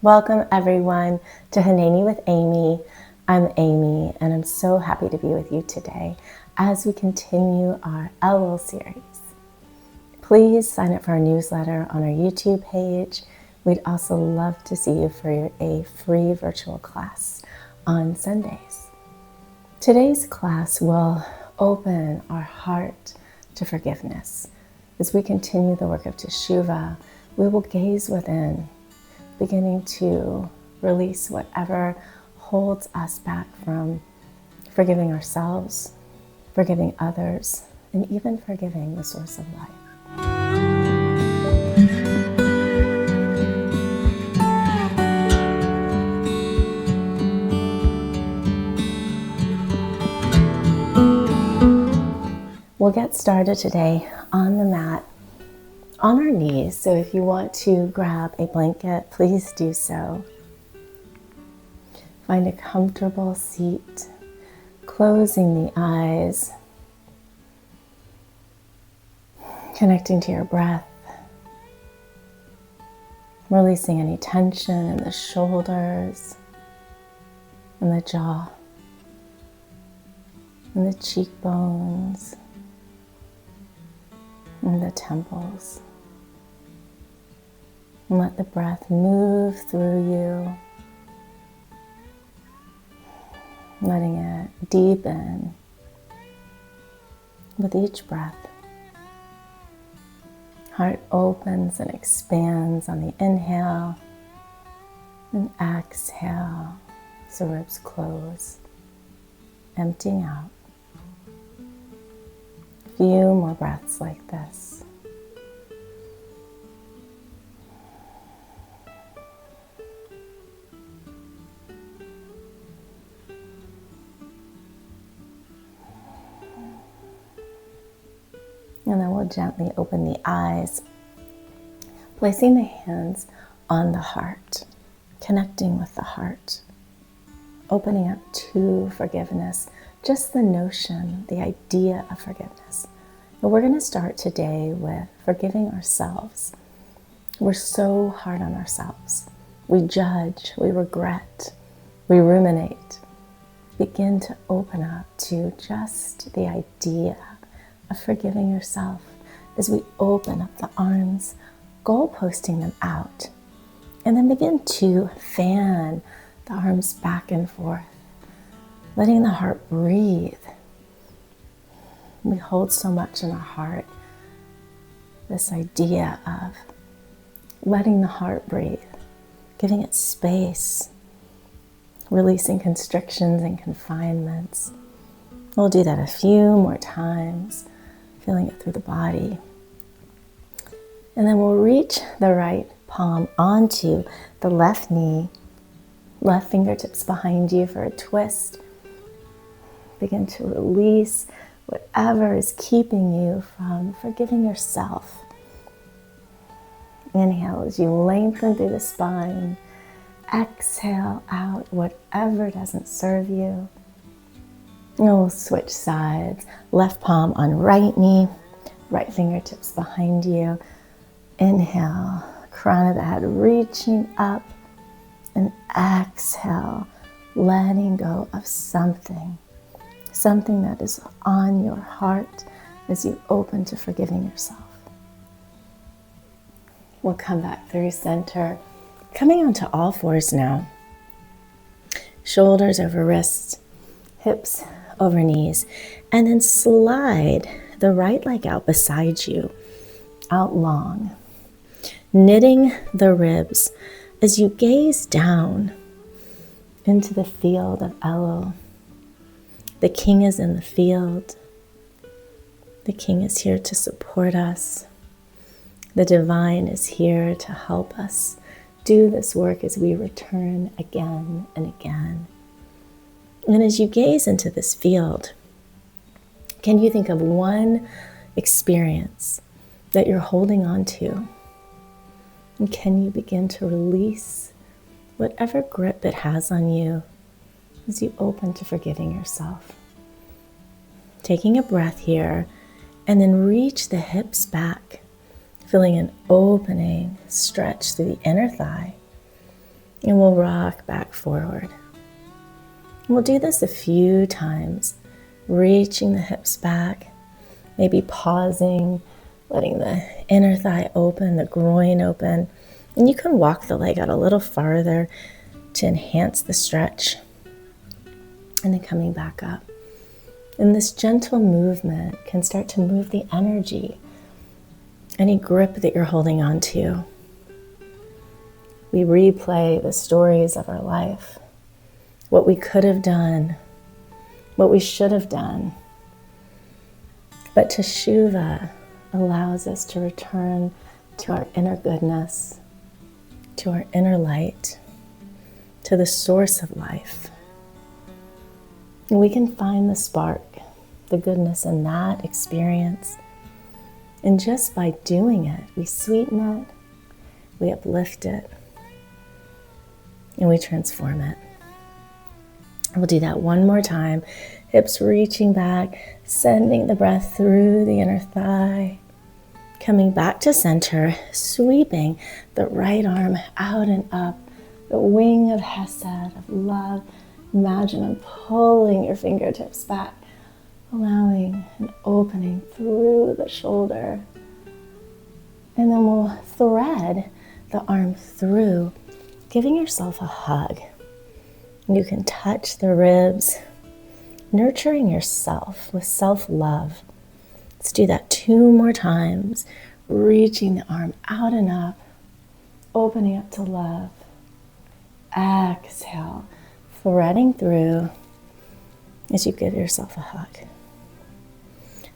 Welcome everyone to Hanani with Amy. I'm Amy and I'm so happy to be with you today as we continue our Elul series. Please sign up for our newsletter on our YouTube page. We'd also love to see you for a free virtual class on Sundays. Today's class will open our heart to forgiveness. As we continue the work of Teshuvah, we will gaze within, beginning to release whatever holds us back from forgiving ourselves, forgiving others, and even forgiving the source of life. We'll get started today on the mat, on our knees. So if you want to grab a blanket, please do so. Find a comfortable seat, closing the eyes, connecting to your breath, releasing any tension in the shoulders, and the jaw, and the cheekbones, and the temples. And let the breath move through you, letting it deepen with each breath. Heart opens and expands on the inhale, and exhale, so ribs close, emptying out. A few more breaths like this. And then we'll gently open the eyes, placing the hands on the heart, connecting with the heart, opening up to forgiveness, just the notion, the idea of forgiveness. But we're going to start today with forgiving ourselves. We're so hard on ourselves. We judge, we regret, we ruminate. Begin to open up to just the idea of forgiving yourself as we open up the arms, goalposting them out, and then begin to fan the arms back and forth, letting the heart breathe. We hold so much in our heart, this idea of letting the heart breathe, giving it space, releasing constrictions and confinements. We'll do that a few more times, feeling it through the body. And then we'll reach the right palm onto the left knee, left fingertips behind you for a twist. Begin to release whatever is keeping you from forgiving yourself. Inhale as you lengthen through the spine. Exhale out whatever doesn't serve you. And we'll switch sides. Left palm on right knee, right fingertips behind you. Inhale, crown of the head reaching up, and exhale, letting go of something that is on your heart as you open to forgiving yourself. We'll come back through center, coming onto all fours now. Shoulders over wrists, hips over knees, and then slide the right leg out beside you, out long, knitting the ribs as you gaze down into the field of Elul. The King is in the field. The King is here to support us. The divine is here to help us do this work as we return again and again. And as you gaze into this field, can you think of one experience that you're holding on to? And can you begin to release whatever grip it has on you as you open to forgiving yourself? Taking a breath here, and then reach the hips back, feeling an opening, stretch through the inner thigh. And we'll rock back forward. And we'll do this a few times, reaching the hips back, maybe pausing, letting the inner thigh open, the groin open. And you can walk the leg out a little farther to enhance the stretch. And then coming back up. And this gentle movement can start to move the energy, any grip that you're holding on to. We replay the stories of our life, what we could have done, what we should have done. But Teshuvah allows us to return to our inner goodness, to our inner light, to the source of life. And we can find the spark, the goodness in that experience. And just by doing it, we sweeten it, we uplift it, and we transform it. We'll do that one more time. Hips reaching back, sending the breath through the inner thigh. Coming back to center, sweeping the right arm out and up, the wing of Hesed, of love. Imagine I'm pulling your fingertips back, allowing an opening through the shoulder. And then we'll thread the arm through, giving yourself a hug. You can touch the ribs, nurturing yourself with self-love. Let's do that 2 more times, reaching the arm out and up, opening up to love. Exhale, threading through as you give yourself a hug.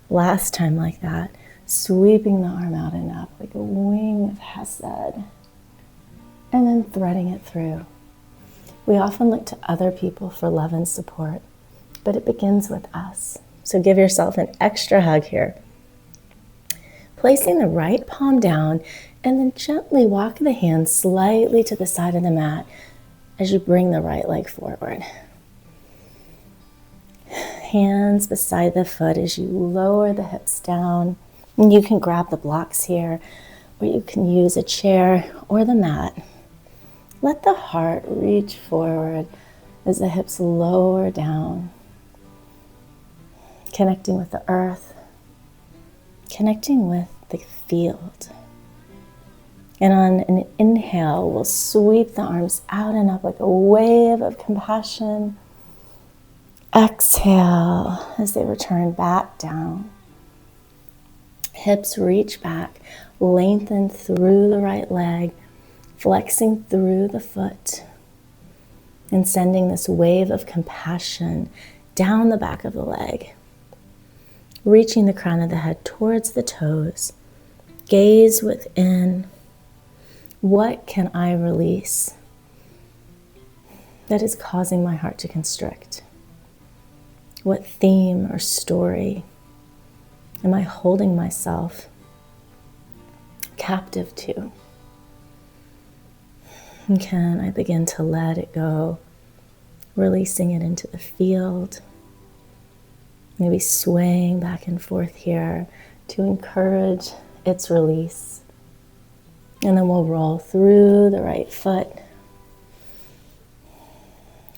Last time like that, sweeping the arm out and up like a wing of Hesed, and then threading it through. We often look to other people for love and support, but it begins with us. So give yourself an extra hug here. Placing the right palm down and then gently walk the hands slightly to the side of the mat as you bring the right leg forward. Hands beside the foot as you lower the hips down. And you can grab the blocks here, or you can use a chair or the mat. Let the heart reach forward as the hips lower down, connecting with the earth, connecting with the field. And on an inhale, we'll sweep the arms out and up like a wave of compassion. Exhale as they return back down. Hips reach back, lengthen through the right leg, flexing through the foot, and sending this wave of compassion down the back of the leg, reaching the crown of the head towards the toes. Gaze within. What can I release that is causing my heart to constrict? What theme or story am I holding myself captive to? And can I begin to let it go, releasing it into the field? Maybe swaying back and forth here to encourage its release. And then we'll roll through the right foot,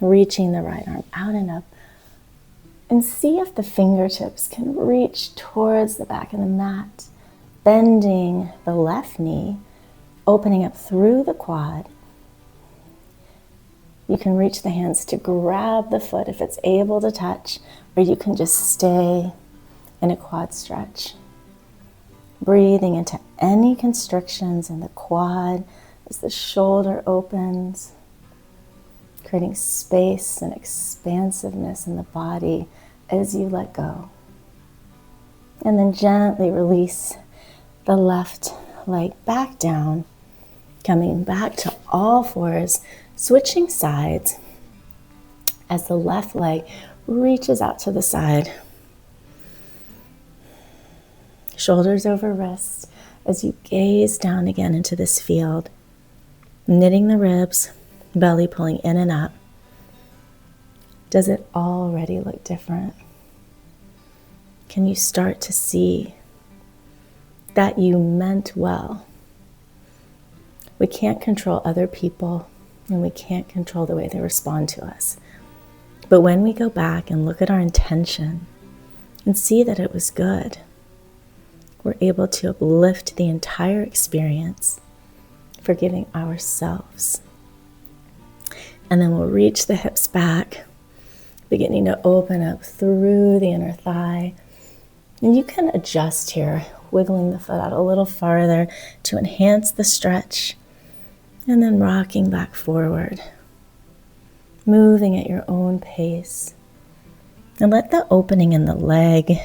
reaching the right arm out and up. And see if the fingertips can reach towards the back of the mat, bending the left knee, opening up through the quad. You can reach the hands to grab the foot if it's able to touch, or you can just stay in a quad stretch. Breathing into any constrictions in the quad as the shoulder opens, creating space and expansiveness in the body as you let go. And then gently release the left leg back down, coming back to all fours, switching sides as the left leg reaches out to the side. Shoulders over wrists as you gaze down again into this field, knitting the ribs, belly pulling in and up. Does it already look different? Can you start to see that you meant well? We can't control other people, and we can't control the way they respond to us. But when we go back and look at our intention and see that it was good, we're able to uplift the entire experience, forgiving ourselves. And then we'll reach the hips back, beginning to open up through the inner thigh. And you can adjust here, wiggling the foot out a little farther to enhance the stretch, and then rocking back forward, moving at your own pace. And let the opening in the leg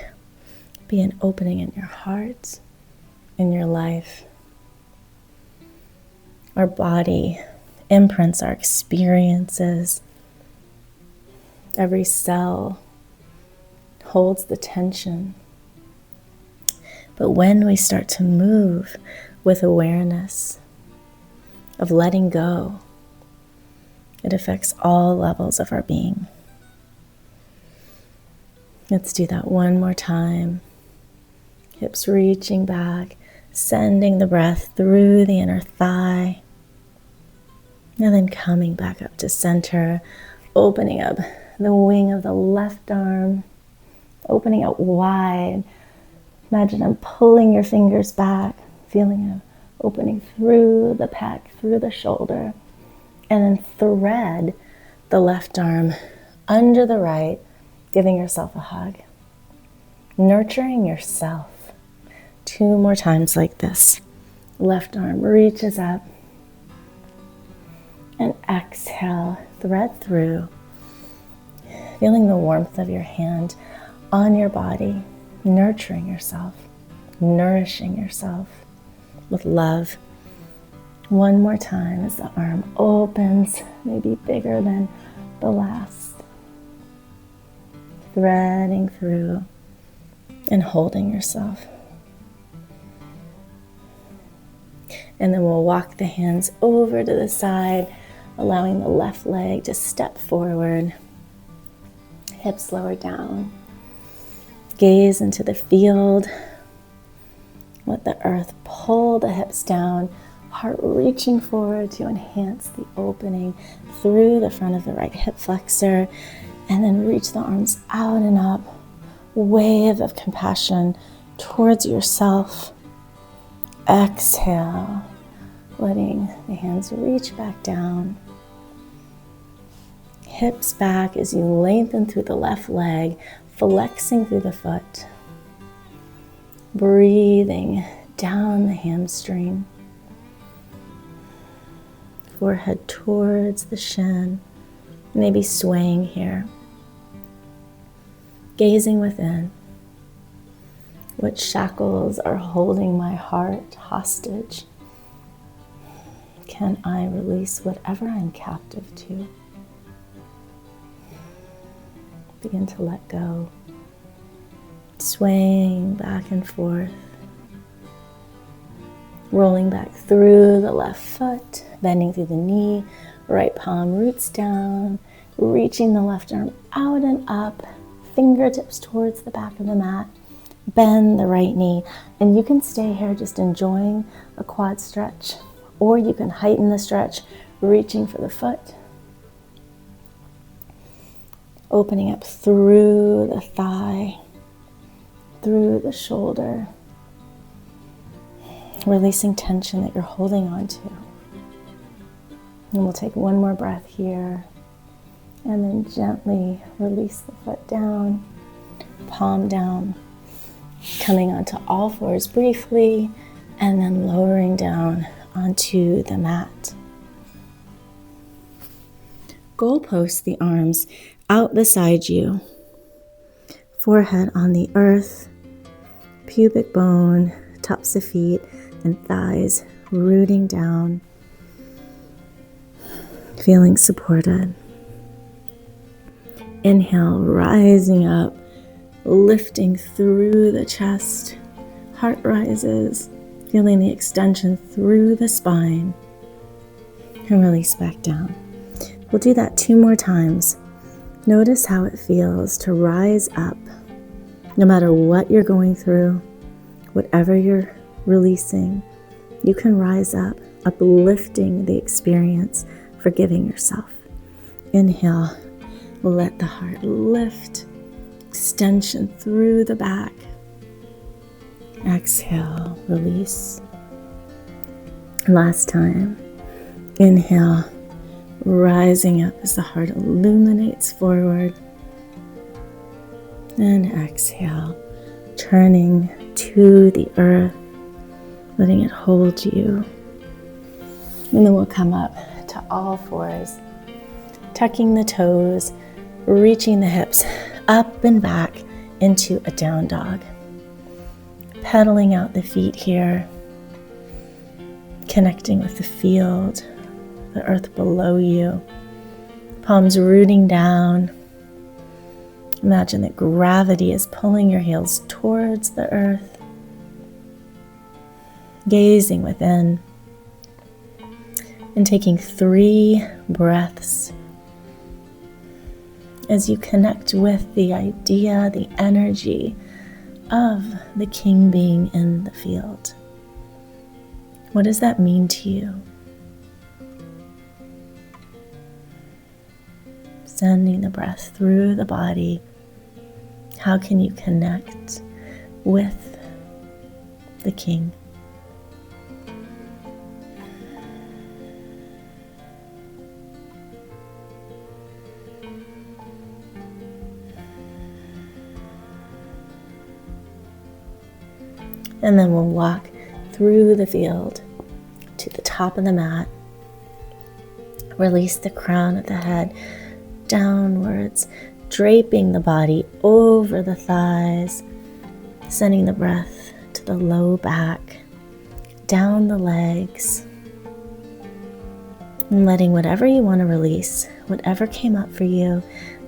be an opening in your heart, in your life. Our body imprints our experiences. Every cell holds the tension. But when we start to move with awareness of letting go, it affects all levels of our being. Let's do that one more time. Hips reaching back, sending the breath through the inner thigh, and then coming back up to center, opening up the wing of the left arm, opening out wide. Imagine I'm pulling your fingers back, feeling of opening through the pec, through the shoulder, and then thread the left arm under the right, giving yourself a hug. Nurturing yourself. 2 more times like this. Left arm reaches up, and exhale, thread through, feeling the warmth of your hand on your body, nurturing yourself, nourishing yourself with love. 1 more time as the arm opens, maybe bigger than the last. Threading through and holding yourself. And then we'll walk the hands over to the side, allowing the left leg to step forward. Hips lower down. Gaze into the field. Let the earth pull the hips down. Heart reaching forward to enhance the opening through the front of the right hip flexor. And then reach the arms out and up. Wave of compassion towards yourself. Exhale, letting the hands reach back down. Hips back as you lengthen through the left leg, flexing through the foot. Breathing down the hamstring. Forehead towards the shin, maybe swaying here. Gazing within. What shackles are holding my heart hostage? Can I release whatever I'm captive to? Begin to let go. Swaying back and forth. Rolling back through the left foot, bending through the knee, right palm roots down, reaching the left arm out and up, fingertips towards the back of the mat. Bend the right knee, and you can stay here just enjoying a quad stretch, or you can heighten the stretch, reaching for the foot. Opening up through the thigh, through the shoulder, releasing tension that you're holding on to. And we'll take 1 more breath here, and then gently release the foot down, palm down. Coming onto all fours briefly, and then lowering down onto the mat. Goalpost the arms out beside you. Forehead on the earth, pubic bone, tops of feet and thighs rooting down. Feeling supported. Inhale, rising up. Lifting through the chest, heart rises, feeling the extension through the spine, and release back down. We'll do that 2 more times. Notice how it feels to rise up, no matter what you're going through, whatever you're releasing, you can rise up, uplifting the experience, forgiving yourself. Inhale, let the heart lift, extension through the back. Exhale, release. Last time. Inhale, rising up as the heart illuminates forward. And exhale, turning to the earth, letting it hold you. And then we'll come up to all fours, tucking the toes, reaching the hips up and back into a down dog. Pedaling out the feet here, connecting with the field, the earth below you, palms rooting down. Imagine that gravity is pulling your heels towards the earth, gazing within, and taking 3 breaths as you connect with the idea, the energy of the king being in the field. What does that mean to you? Sending the breath through the body. How can you connect with the king? And then we'll walk through the field to the top of the mat. Release the crown of the head downwards, draping the body over the thighs, sending the breath to the low back, down the legs, and letting whatever you want to release, whatever came up for you,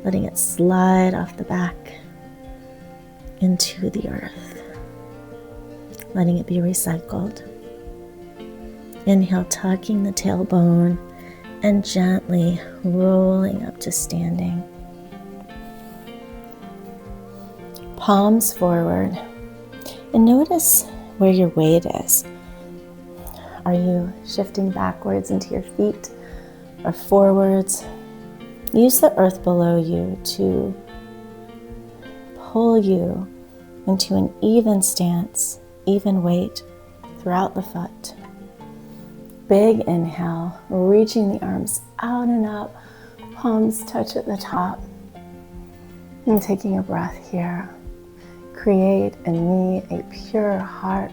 letting it slide off the back into the earth, letting it be recycled. Inhale, tucking the tailbone and gently rolling up to standing. Palms forward, and notice where your weight is. Are you shifting backwards into your feet or forwards? Use the earth below you to pull you into an even stance, even weight throughout the foot. Big inhale, reaching the arms out and up, palms touch at the top. And taking a breath here. Create in me a pure heart.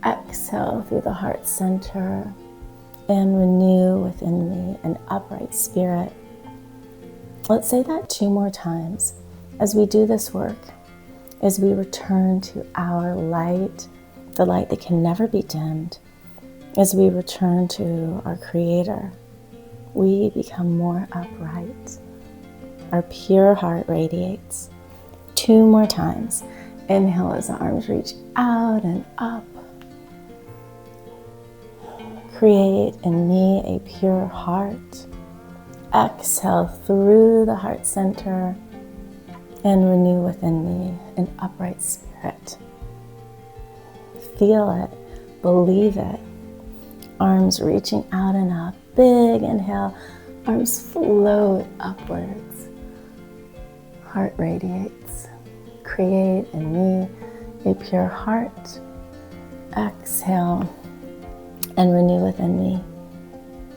Exhale through the heart center and renew within me an upright spirit. Let's say that 2 more times as we do this work, as we return to our light, the light that can never be dimmed. As we return to our Creator, we become more upright. Our pure heart radiates. 2 more times. Inhale as the arms reach out and up. Create in me a pure heart. Exhale through the heart center and renew within me an upright spirit. Feel it, believe it. Arms reaching out and up. Big inhale, arms float upwards. Heart radiates. Create in me a pure heart. Exhale and renew within me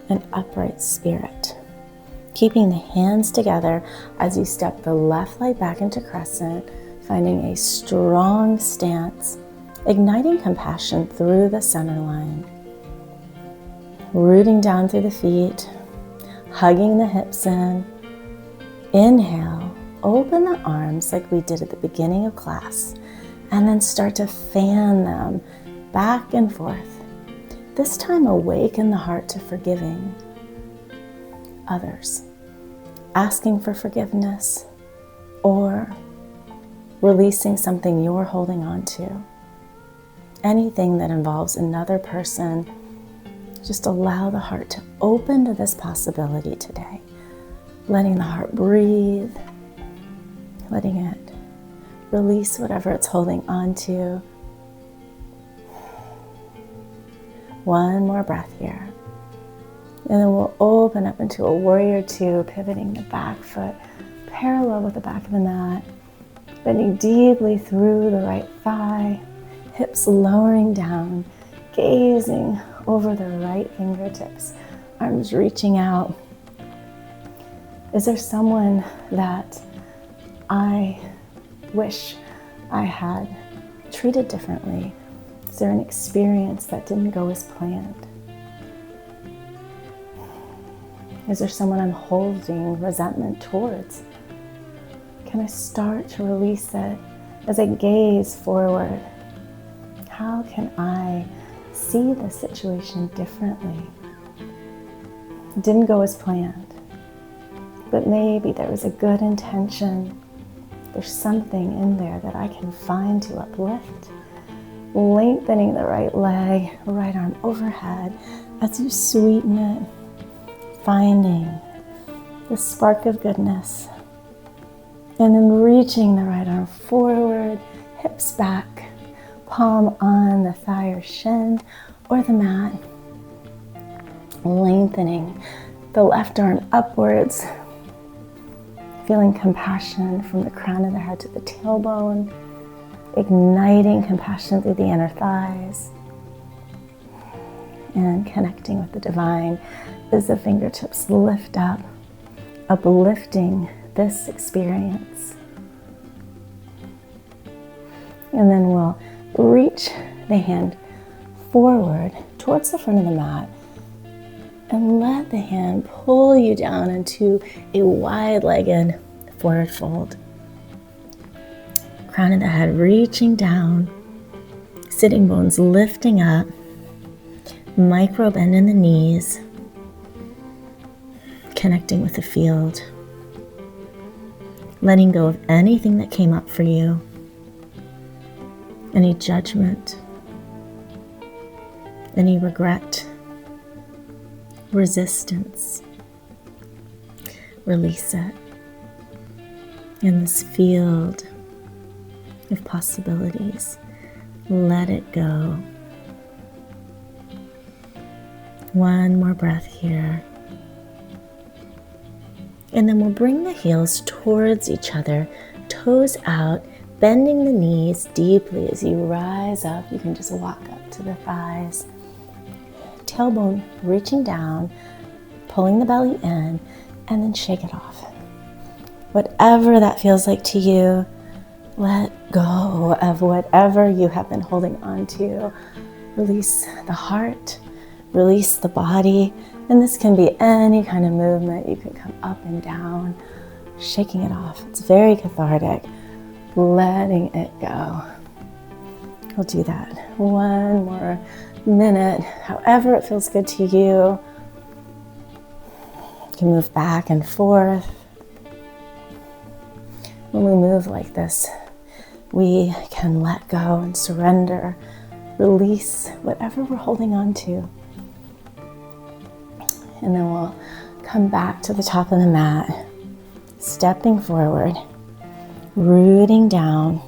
an upright spirit. Keeping the hands together as you step the left leg back into crescent, finding a strong stance, igniting compassion through the center line. Rooting down through the feet, hugging the hips in. Inhale, open the arms like we did at the beginning of class, and then start to fan them back and forth. This time awaken the heart to forgiving others, asking for forgiveness, or releasing something you're holding on to. Anything that involves another person, just allow the heart to open to this possibility today. Letting the heart breathe, letting it release whatever it's holding on to. 1 more breath here. And then we'll open up into a warrior two, pivoting the back foot parallel with the back of the mat, bending deeply through the right thigh, hips lowering down, gazing over the right fingertips, arms reaching out. Is there someone that I wish I had treated differently? Is there an experience that didn't go as planned? Is there someone I'm holding resentment towards? Can I start to release it as I gaze forward? How can I see the situation differently? It didn't go as planned, but maybe there was a good intention. There's something in there that I can find to uplift. Lengthening the right leg, right arm overhead as you sweeten it, finding the spark of goodness. And then reaching the right arm forward, hips back, palm on the thigh or shin or the mat. Lengthening the left arm upwards, feeling compassion from the crown of the head to the tailbone, igniting compassion through the inner thighs, and connecting with the divine as the fingertips lift up, uplifting this experience. And then we'll reach the hand forward towards the front of the mat and let the hand pull you down into a wide-legged forward fold. Crown of the head reaching down, sitting bones lifting up, micro bend in the knees, connecting with the field, letting go of anything that came up for you, any judgment, any regret, resistance. Release it in this field of possibilities. Let it go. One more breath here. And then we'll bring the heels towards each other, toes out, bending the knees deeply as you rise up. You can just walk up to the thighs. Tailbone reaching down, pulling the belly in, and then shake it off. Whatever that feels like to you, let go of whatever you have been holding on to. Release the heart, release the body, and this can be any kind of movement. You can come up and down, shaking it off. It's very cathartic, letting it go. We'll do that one more minute, however it feels good to you. You can move back and forth. When we move like this, we can let go and surrender, release whatever we're holding on to. And then we'll come back to the top of the mat, stepping forward, rooting down.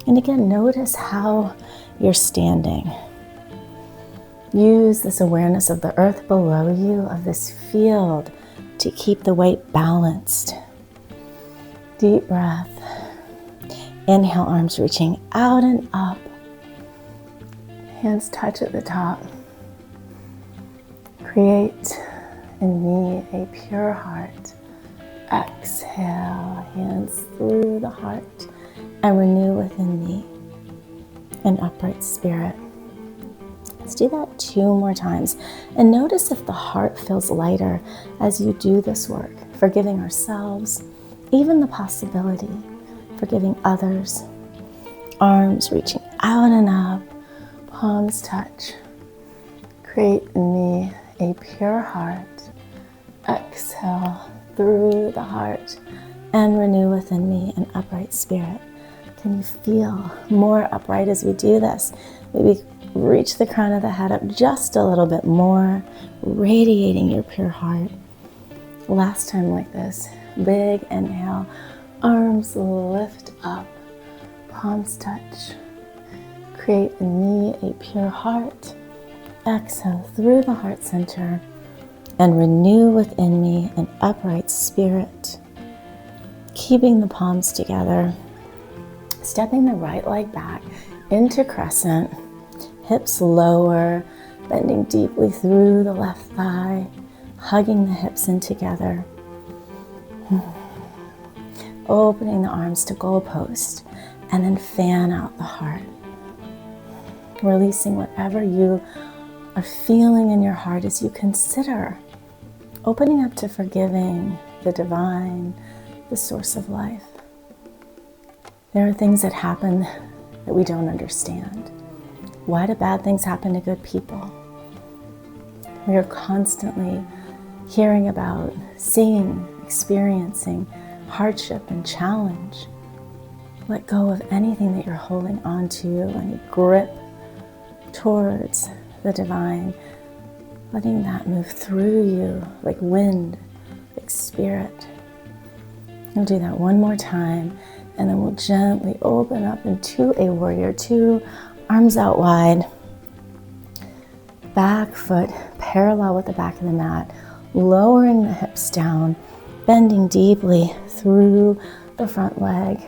And again, notice how you're standing. Use this awareness of the earth below you, of this field, to keep the weight balanced. Deep breath. Inhale, arms reaching out and up. Hands touch at the top. Create in me a pure heart. Exhale, hands through the heart, and renew within me an upright spirit. Let's do that 2 more times. And notice if the heart feels lighter as you do this work, forgiving ourselves, even the possibility, forgiving others. Arms reaching out and up, palms touch. Create in me a pure heart. Exhale through the heart and renew within me an upright spirit. Can you feel more upright as we do this? Maybe reach the crown of the head up just a little bit more, radiating your pure heart. Last time like this, big inhale, arms lift up, palms touch. Create in me a pure heart. Exhale through the heart center and renew within me an upright spirit. Keeping the palms together, stepping the right leg back into crescent, hips lower, bending deeply through the left thigh, hugging the hips in together. Opening the arms to goalpost, and then fan out the heart. Releasing whatever you are feeling in your heart as you consider opening up to forgiving the divine, the source of life. There are things that happen that we don't understand. Why do bad things happen to good people? We are constantly hearing about, seeing, experiencing hardship and challenge. Let go of anything that you're holding on to, any grip towards the divine, letting that move through you like wind, like spirit. We'll do that one more time, and then we'll gently open up into a warrior two, arms out wide, back foot parallel with the back of the mat, lowering the hips down, bending deeply through the front leg,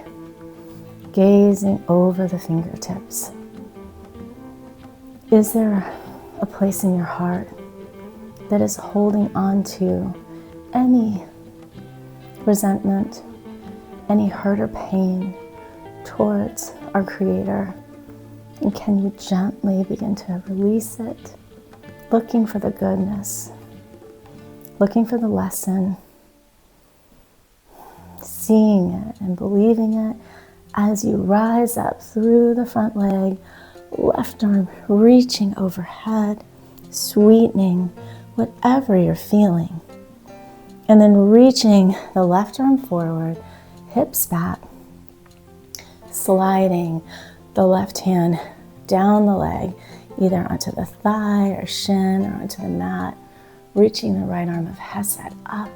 gazing over the fingertips. Is there a place in your heart that is holding on to any resentment, any hurt or pain towards our Creator? And can you gently begin to release it, looking for the goodness, looking for the lesson, seeing it and believing it as you rise up through the front leg, left arm reaching overhead, sweetening whatever you're feeling. And then reaching the left arm forward, hips back, sliding the left hand down the leg, either onto the thigh or shin or onto the mat, reaching the right arm of Hesed up,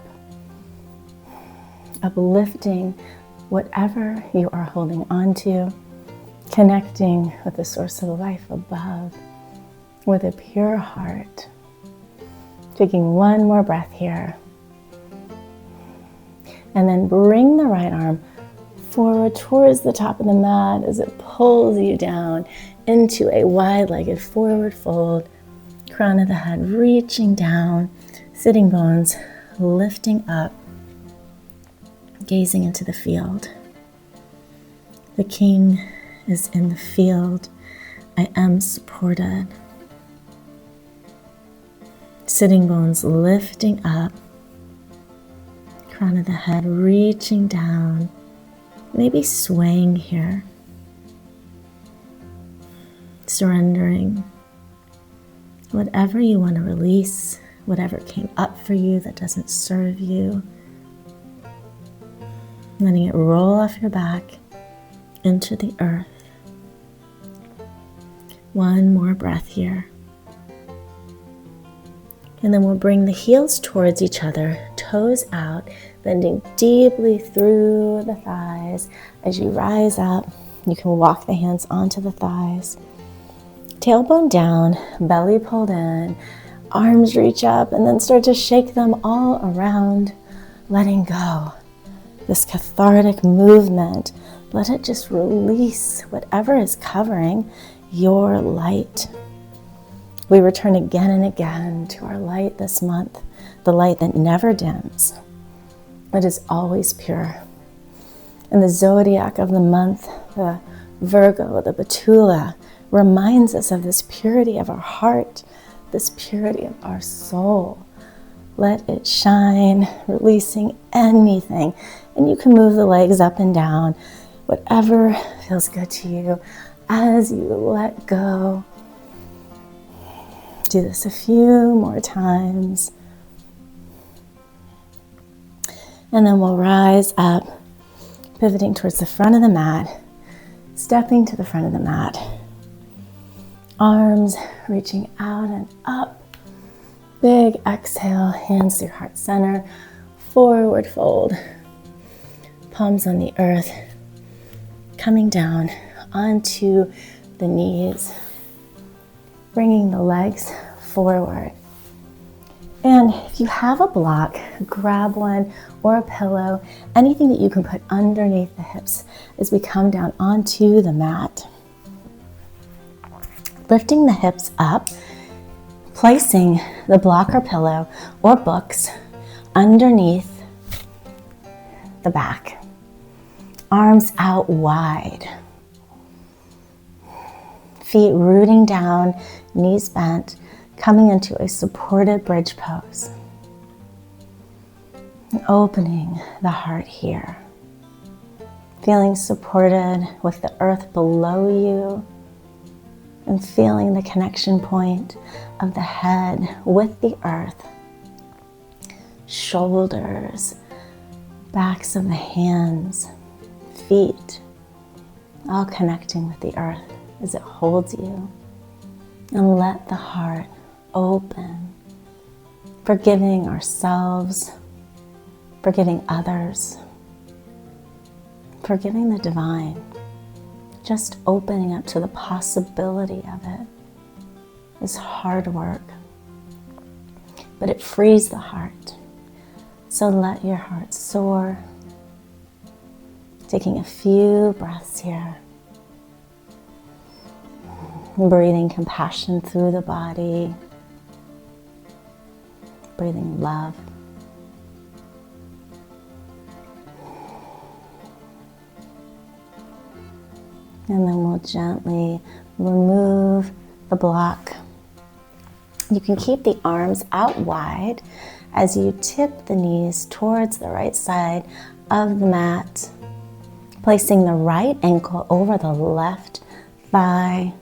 uplifting whatever you are holding on to, connecting with the source of life above with a pure heart. Taking one more breath here. And then bring the right arm forward towards the top of the mat as it pulls you down into a wide-legged forward fold. Crown of the head reaching down, sitting bones lifting up, gazing into the field. The king is in the field. I am supported. Sitting bones lifting up, crown of the head reaching down, maybe swaying here, surrendering whatever you want to release, whatever came up for you that doesn't serve you, letting it roll off your back into the earth. One more breath here. And then we'll bring the heels towards each other, toes out, bending deeply through the thighs. As you rise up, you can walk the hands onto the thighs. Tailbone down, belly pulled in, arms reach up, and then start to shake them all around, letting go. This cathartic movement, let it just release whatever is covering your light. We return again and again to our light this month, the light that never dims. It is always pure. And the zodiac of the month, the Virgo, the Betula, reminds us of this purity of our heart, this purity of our soul. Let it shine, releasing anything. And you can move the legs up and down, whatever feels good to you as you let go. Do this a few more times. And then we'll rise up, pivoting towards the front of the mat, stepping to the front of the mat. Arms reaching out and up. Big exhale, hands to your heart center, forward fold. Palms on the earth, coming down onto the knees. Bringing the legs forward. And if you have a block, grab one or a pillow, anything that you can put underneath the hips as we come down onto the mat. Lifting the hips up, placing the block or pillow or books underneath the back. Arms out wide. Feet rooting down, knees bent, coming into a supported bridge pose. And opening the heart here. Feeling supported with the earth below you and feeling the connection point of the head with the earth. Shoulders, backs of the hands, feet, all connecting with the earth as it holds you. And let the heart open, forgiving ourselves, forgiving others, forgiving the divine, just opening up to the possibility of it is hard work, but it frees the heart. So let your heart soar, taking a few breaths here. Breathing compassion through the body, breathing love. And then we'll gently remove the block. You can keep the arms out wide as you tip the knees towards the right side of the mat, placing the right ankle over the left thigh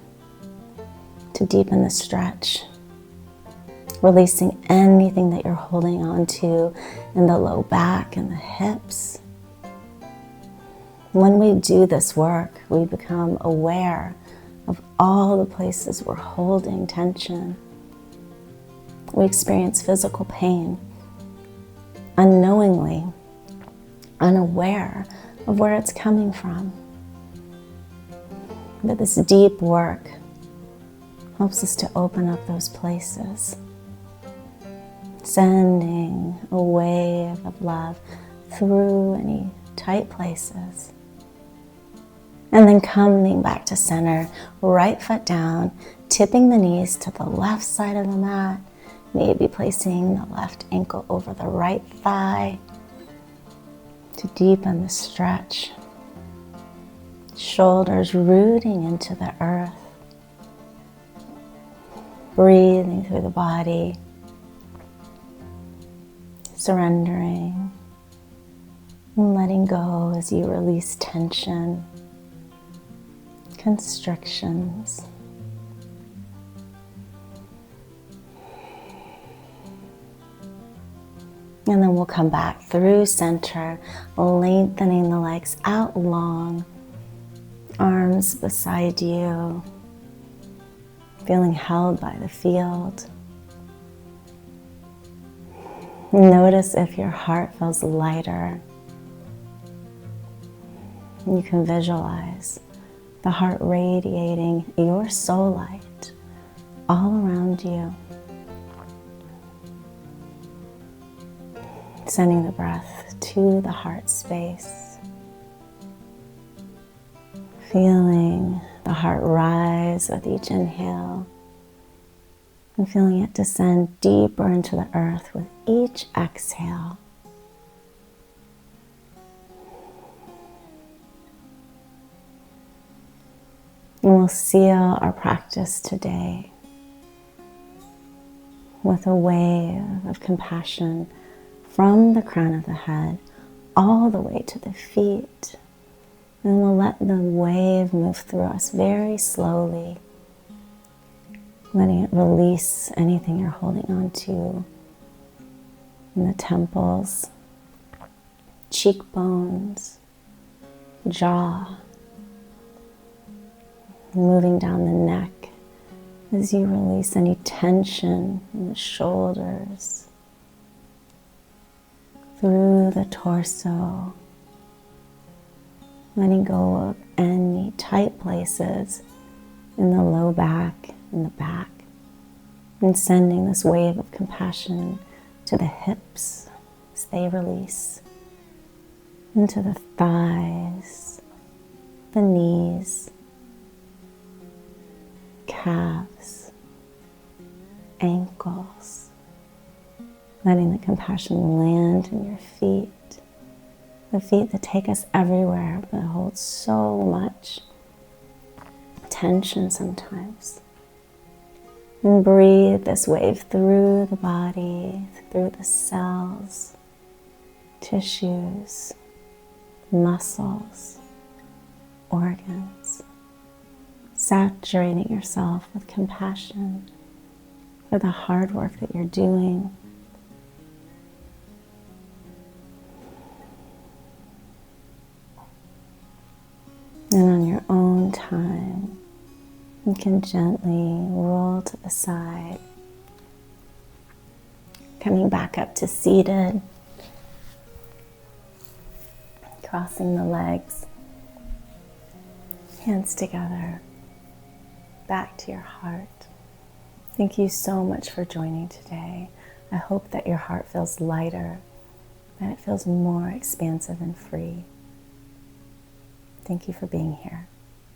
to deepen the stretch, releasing anything that you're holding on to in the low back and the hips. When we do this work, we become aware of all the places we're holding tension. We experience physical pain, unknowingly, unaware of where it's coming from. But this deep work helps us to open up those places, sending a wave of love through any tight places. And then coming back to center, right foot down, tipping the knees to the left side of the mat, maybe placing the left ankle over the right thigh to deepen the stretch. Shoulders rooting into the earth. Breathing through the body, surrendering and letting go as you release tension, constrictions. And then we'll come back through center, lengthening the legs out long, arms beside you, feeling held by the field. Notice if your heart feels lighter. You can visualize the heart radiating your soul light all around you. Sending the breath to the heart space. Feeling the heart rise with each inhale and feeling it descend deeper into the earth with each exhale. And we'll seal our practice today with a wave of compassion from the crown of the head all the way to the feet. And we'll let the wave move through us very slowly, letting it release anything you're holding on to in the temples, cheekbones, jaw, moving down the neck as you release any tension in the shoulders, through the torso, letting go of any tight places in the low back and the back, and sending this wave of compassion to the hips as they release, into the thighs, the knees, calves, ankles, letting the compassion land in your feet, the feet that take us everywhere but hold so much tension sometimes. And breathe this wave through the body, through the cells, tissues, muscles, organs, saturating yourself with compassion for the hard work that you're doing. And on your own time, you can gently roll to the side, coming back up to seated, crossing the legs, hands together, back to your heart. Thank you so much for joining today. I hope that your heart feels lighter, that it feels more expansive and free. Thank you for being here.